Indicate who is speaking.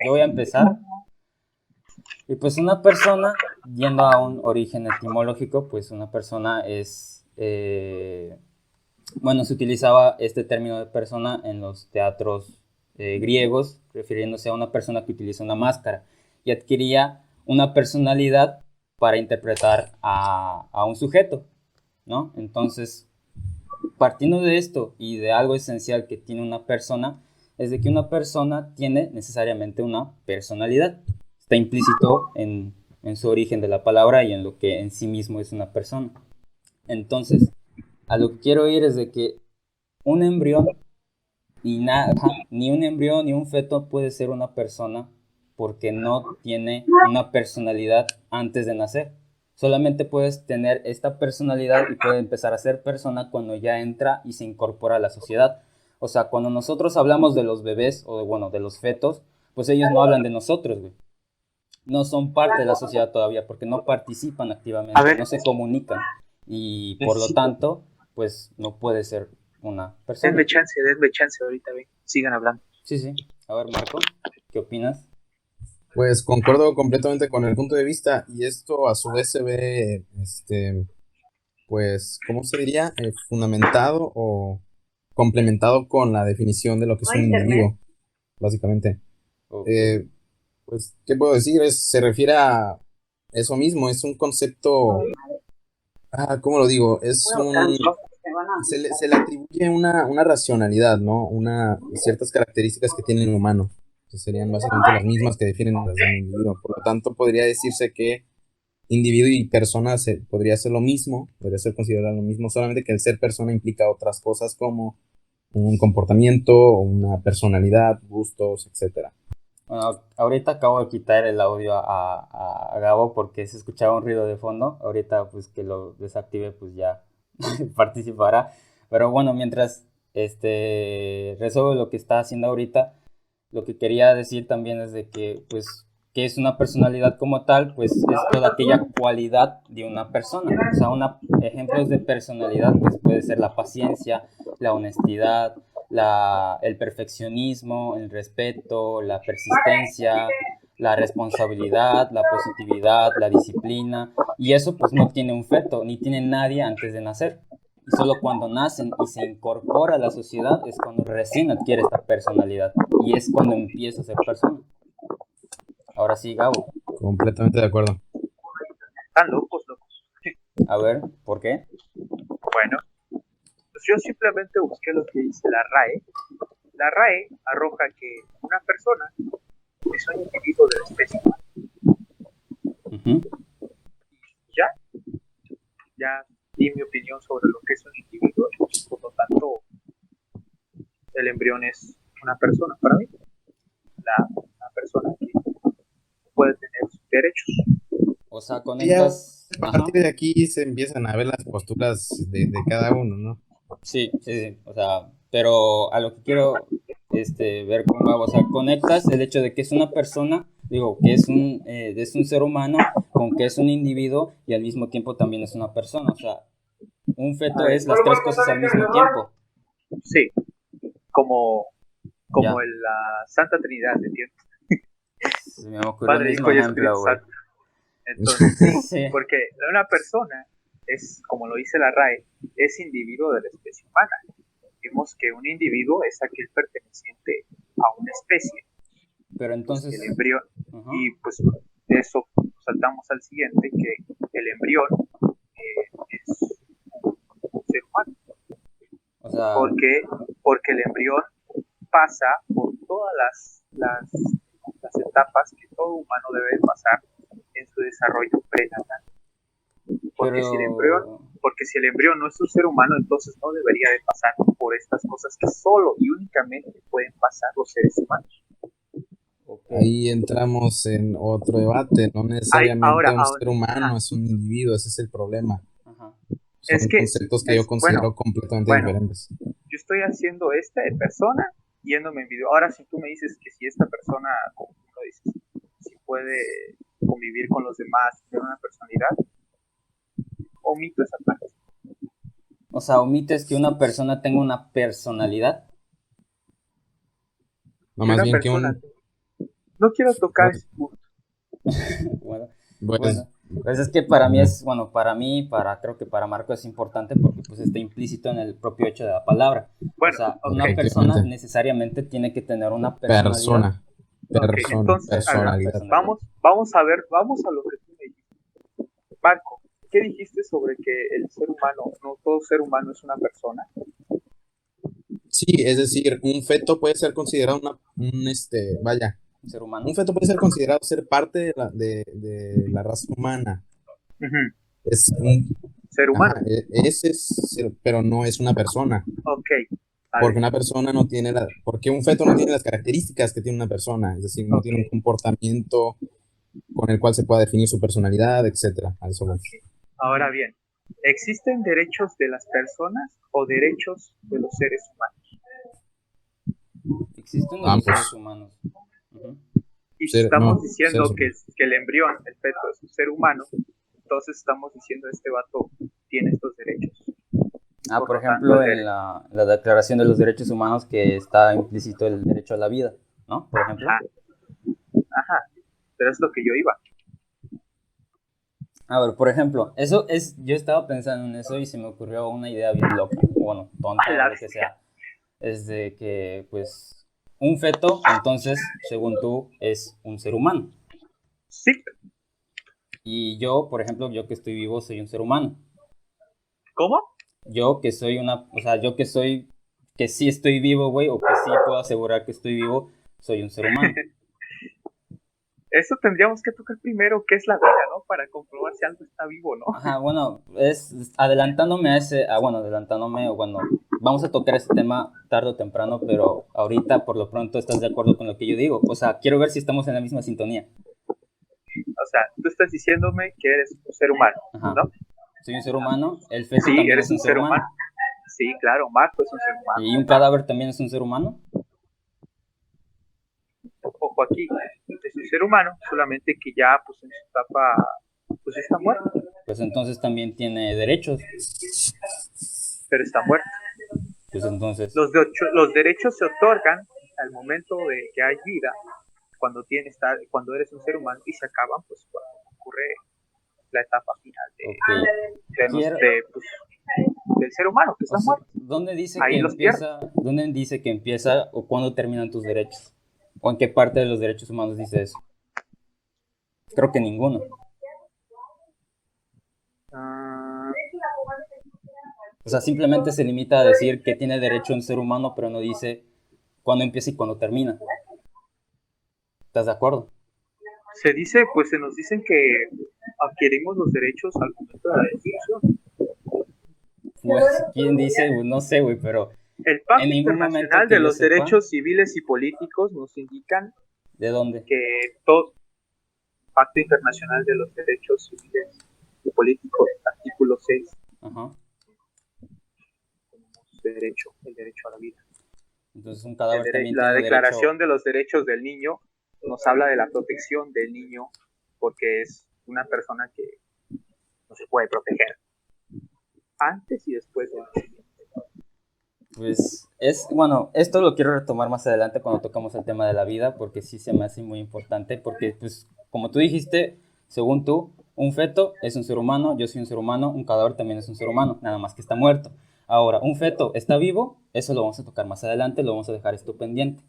Speaker 1: yo voy a empezar. Y pues una persona, yendo a un origen etimológico, pues una persona es, bueno, se utilizaba este término de persona en los teatros griegos, refiriéndose a una persona que utiliza una máscara y adquiría una personalidad para interpretar a un sujeto, ¿no? Entonces, partiendo de esto y de algo esencial que tiene una persona, es de que una persona tiene necesariamente una personalidad. Está implícito en su origen de la palabra y en lo que en sí mismo es una persona. Entonces, a lo que quiero ir es de que un embrión y nada, ni un embrión ni un feto puede ser una persona porque no tiene una personalidad antes de nacer. Solamente puedes tener esta personalidad y puede empezar a ser persona cuando ya entra y se incorpora a la sociedad. O sea, cuando nosotros hablamos de los bebés o bueno, de los fetos, pues ellos no hablan de nosotros, güey. No son parte de la sociedad todavía porque no participan
Speaker 2: A
Speaker 1: activamente,
Speaker 2: ver,
Speaker 1: no se comunican y por lo
Speaker 2: necesito.
Speaker 1: tanto, pues no puede ser una persona.
Speaker 2: Denme chance ahorita, ven. Sigan hablando.
Speaker 1: Sí, sí. A ver, Marco, ¿qué opinas?
Speaker 3: Pues concuerdo completamente con el punto de vista y esto a su vez se ve, pues, ¿cómo se diría? Fundamentado o complementado con la definición de lo que es un individuo, básicamente.
Speaker 1: Ok.
Speaker 3: Eh, pues, ¿qué puedo decir? Se refiere a eso mismo, es un concepto, ¿cómo lo digo? Se le atribuye una racionalidad, ¿no? Ciertas características que tiene el humano, que serían básicamente las mismas que definen las de un individuo. Por lo tanto, podría decirse que individuo y persona podría ser lo mismo, podría ser considerado lo mismo, solamente que el ser persona implica otras cosas como un comportamiento, una personalidad, gustos, etcétera.
Speaker 1: Bueno, ahorita acabo de quitar el audio a Gabo porque se escuchaba un ruido de fondo. Ahorita pues que lo desactive pues ya participará. Pero bueno, mientras resuelve lo que está haciendo ahorita, lo que quería decir también es de que pues que es una personalidad como tal, pues es toda aquella cualidad de una persona. O sea, ejemplos de personalidad pues puede ser la paciencia, la honestidad, el perfeccionismo, el respeto, la persistencia, la responsabilidad, la positividad, la disciplina, y eso pues no tiene un feto, ni tiene nadie antes de nacer. Y solo cuando nacen y se incorpora a la sociedad es cuando recién adquiere esta personalidad y es cuando empieza a ser persona. Ahora sí, Gabo,
Speaker 3: Completamente de acuerdo.
Speaker 2: Están locos, locos.
Speaker 1: a ver, ¿por qué?
Speaker 2: Bueno, pues yo simplemente busqué lo que dice la RAE. La RAE arroja que una persona es un individuo de la especie humana.
Speaker 1: Uh-huh.
Speaker 2: Ya, ya di mi opinión sobre lo que es un individuo. Por lo tanto, el embrión es una persona para mí. Una persona que puede tener sus derechos.
Speaker 1: O sea,
Speaker 3: Ya
Speaker 1: conectas...
Speaker 3: a
Speaker 1: Ajá.
Speaker 3: partir de aquí se empiezan a ver las posturas de cada uno, ¿no?
Speaker 1: Sí, sí, sí, o sea, pero a lo que quiero ver con Gabo, o sea, conectas el hecho de que es una persona, digo, que es un ser humano, con que es un individuo y al mismo tiempo también es una persona, o sea, un feto es las tres cosas al mismo tiempo.
Speaker 2: Sí, como,
Speaker 1: Ya,
Speaker 2: la Santa Trinidad, ¿entiendes?
Speaker 1: se me ocurrió el
Speaker 2: Padre,
Speaker 1: mismo
Speaker 2: Hijo y Espíritu
Speaker 1: ejemplo, güey.
Speaker 2: Santo. Entonces, sí,
Speaker 1: Sí,
Speaker 2: porque una persona es, como lo dice la RAE, es individuo de la especie humana. Vimos que un individuo es aquel perteneciente a una especie,
Speaker 1: pero
Speaker 2: pues que el
Speaker 1: entonces,
Speaker 2: embrión,
Speaker 1: ajá,
Speaker 2: y pues de eso saltamos al siguiente, que el embrión es un ser humano,
Speaker 1: o sea,
Speaker 2: porque, porque el embrión pasa por todas las etapas que todo humano debe pasar en su desarrollo prenatal. Porque si el embrión,
Speaker 1: pero,
Speaker 2: porque si el embrión no es un ser humano, entonces no debería de pasar por estas cosas que solo y únicamente pueden pasar los seres humanos.
Speaker 1: ok,
Speaker 3: Ahí entramos en otro debate, no
Speaker 2: Ay, ahora,
Speaker 3: necesariamente un
Speaker 2: ahora,
Speaker 3: ser humano
Speaker 2: ajá,
Speaker 3: es un individuo, ese es el problema.
Speaker 1: ajá,
Speaker 2: es
Speaker 3: Son
Speaker 2: que,
Speaker 3: conceptos que yo
Speaker 2: bueno,
Speaker 3: considero completamente
Speaker 2: bueno,
Speaker 3: diferentes.
Speaker 2: yo estoy haciendo de persona yéndome en video. Ahora, si tú me dices que si esta persona, como tú lo dices, si puede convivir con los demás, tener una personalidad, omito esa parte.
Speaker 1: o sea, omites que una persona tenga una personalidad.
Speaker 3: No,
Speaker 2: Que
Speaker 3: más
Speaker 2: una
Speaker 3: bien que
Speaker 2: persona,
Speaker 3: un,
Speaker 2: no quiero tocar ese punto.
Speaker 1: Bueno,
Speaker 3: Pues,
Speaker 1: pues es que para mí creo que para Marco es importante porque pues está implícito en el propio hecho de la palabra.
Speaker 2: Bueno,
Speaker 1: O sea,
Speaker 2: ok.
Speaker 1: una persona
Speaker 3: Efectivamente.
Speaker 1: necesariamente tiene que tener una personalidad.
Speaker 2: Entonces, a ver,
Speaker 3: Personalidad.
Speaker 2: vamos a ver, vamos a lo que tú me dijiste. Marco, ¿qué dijiste sobre que el ser humano, no todo ser humano es una persona?
Speaker 3: Sí, es decir, un feto puede ser considerado vaya,
Speaker 1: Un ser humano.
Speaker 3: un feto puede ser considerado ser parte de la raza humana.
Speaker 2: Ujú.
Speaker 3: Es un,
Speaker 2: Ser humano.
Speaker 3: ajá, pero no es una persona.
Speaker 2: Ok.
Speaker 3: Porque una persona no tiene porque un feto no tiene las características que tiene una persona, es decir, no tiene un
Speaker 2: Ok.
Speaker 3: comportamiento con el cual se pueda definir su personalidad, etcétera. A eso voy.
Speaker 2: Ahora bien, ¿existen derechos de las personas o derechos de los seres humanos?
Speaker 1: Existen de los
Speaker 3: Ambos.
Speaker 1: seres humanos. Ujú.
Speaker 2: Y si estamos diciendo
Speaker 3: seres
Speaker 2: que el embrión, el feto, es un ser humano, entonces estamos diciendo este vato tiene estos derechos.
Speaker 1: Por ejemplo, en la Declaración de los Derechos Humanos que está implícito el derecho a la vida, ¿no? Por ejemplo.
Speaker 2: Ajá, pero es lo que yo iba.
Speaker 1: A ver, por ejemplo, yo estaba pensando en eso y se me ocurrió una idea bien loca, bueno, tonta o lo que sea. Es de que, pues, un feto, entonces, según tú, es un ser humano.
Speaker 2: Sí.
Speaker 1: Y yo, por ejemplo, yo que estoy vivo, soy un ser humano.
Speaker 2: ¿Cómo?
Speaker 1: Yo que soy que sí estoy vivo, güey, o que sí puedo asegurar que estoy vivo, soy un ser humano.
Speaker 2: Eso tendríamos que tocar primero, qué es la vida, ¿no? Para comprobar si algo está vivo, ¿no?
Speaker 1: Ajá, bueno, vamos a tocar ese tema tarde o temprano, pero ahorita por lo pronto estás de acuerdo con lo que yo digo. O sea, quiero ver si estamos en la misma sintonía.
Speaker 2: O sea, tú estás diciéndome que eres un ser humano,
Speaker 1: Ajá.
Speaker 2: ¿no?
Speaker 1: Soy un ser humano, el feto
Speaker 2: Sí,
Speaker 1: también
Speaker 2: eres
Speaker 1: es un ser humano.
Speaker 2: Sí, claro, Marco es un ser humano.
Speaker 1: ¿Y un cadáver también es un ser humano?
Speaker 2: Ojo aquí, es un ser humano, solamente que ya pues en su etapa pues está muerto.
Speaker 1: Pues entonces también tiene derechos.
Speaker 2: Pero está muerto.
Speaker 1: Pues entonces,
Speaker 2: Los derechos se otorgan al momento de que hay vida, cuando eres un ser humano, y se acaban pues cuando ocurre la etapa final del ser humano que está muerto.
Speaker 1: ¿dónde dice
Speaker 2: Ahí
Speaker 1: que
Speaker 2: los
Speaker 1: empieza o cuándo terminan tus derechos? ¿O en qué parte de los derechos humanos dice eso? Creo que ninguno. O sea, simplemente se limita a decir que tiene derecho un ser humano, pero no dice cuándo empieza y cuándo termina. ¿Estás de acuerdo?
Speaker 2: Se nos dicen que adquirimos los derechos al momento de la definición.
Speaker 1: Pues, ¿quién dice? No sé, güey, pero
Speaker 2: el Pacto
Speaker 1: en ningún
Speaker 2: Internacional
Speaker 1: momento que
Speaker 2: de
Speaker 1: yo
Speaker 2: los
Speaker 1: sepa,
Speaker 2: Derechos Civiles y Políticos nos indican
Speaker 1: ¿de dónde?
Speaker 2: que todo Pacto Internacional de los Derechos Civiles y Políticos, artículo 6,
Speaker 1: Ajá.
Speaker 2: el derecho a la vida.
Speaker 1: Entonces un cadáver también
Speaker 2: la
Speaker 1: tiene
Speaker 2: Declaración
Speaker 1: derecho...
Speaker 2: de los Derechos del Niño nos habla de la protección del niño porque es una persona que no se puede proteger antes y después del nacimiento.
Speaker 1: Pues esto lo quiero retomar más adelante cuando tocamos el tema de la vida, porque sí se me hace muy importante, porque pues como tú dijiste, según tú, un feto es un ser humano, yo soy un ser humano, un cadáver también es un ser humano, nada más que está muerto. Ahora, ¿un feto está vivo? Eso lo vamos a tocar más adelante, lo vamos a dejar esto pendiente.